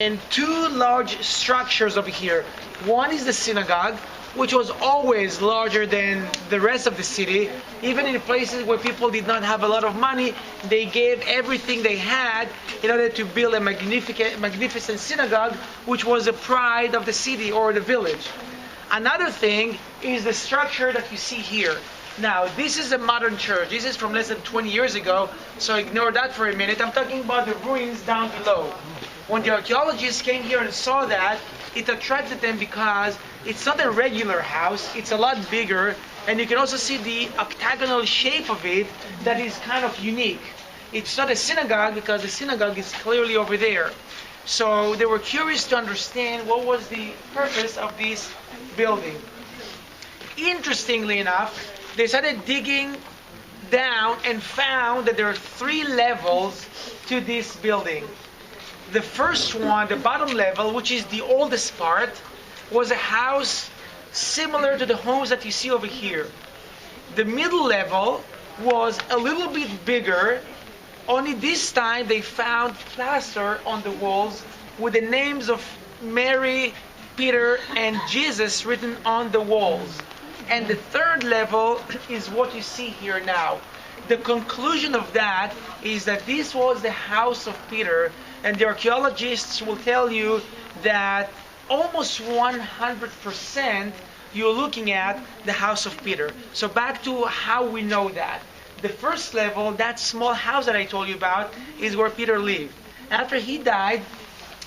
And two large structures over here. One is the synagogue, which was always larger than the rest of the city. Even in places where people did not have a lot of money, they gave everything they had in order to build a magnificent synagogue, which was a pride of the city or the village. Another thing is the structure that you see here. Now, this is a modern church. This is from less than 20 years ago, so ignore that for a minute. I'm talking about the ruins down below. When the archaeologists came here and saw that, it attracted them because it's not a regular house, it's a lot bigger, and you can also see the octagonal shape of it that is kind of unique. It's not a synagogue because the synagogue is clearly over there. So they were curious to understand what was the purpose of this building. Interestingly enough, they started digging down and found that there are 3 levels to this building. The first one, the bottom level, which is the oldest part, was a house similar to the homes that you see over here. The middle level was a little bit bigger, only this time they found plaster on the walls with the names of Mary, Peter, and Jesus written on the walls. And the third level is what you see here now. The conclusion of that is that this was the house of Peter, and the archaeologists will tell you that almost 100% you're looking at the house of Peter. So back to how we know that. The first level, that small house that I told you about, is where Peter lived. After he died,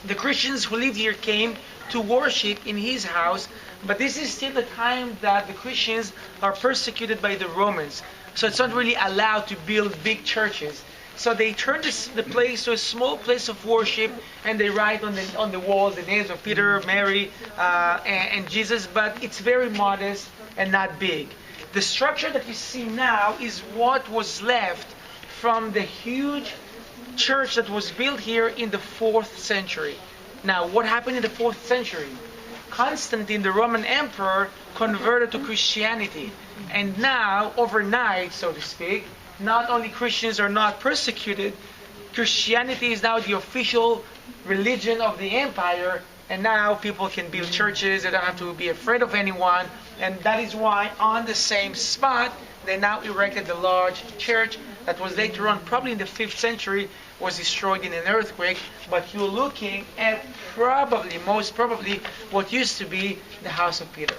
the Christians who lived here came to worship in his house, but this is still the time that the Christians are persecuted by the Romans. So it's not really allowed to build big churches. So they turned the place to a small place of worship, and they write on the walls the names of Peter, Mary, and Jesus, but it's very modest and not big. The structure that you see now is what was left from the huge church that was built here in the 4th century. Now, what happened in the 4th century? Constantine, the Roman emperor, converted to Christianity. And now, overnight, so to speak, not only Christians are not persecuted, Christianity is now the official religion of the empire, and now people can build churches, they don't have to be afraid of anyone, and that is why on the same spot they now erected the large church that was later on, probably in the 5th century, was destroyed in an earthquake. But you're looking at most probably what used to be the house of Peter.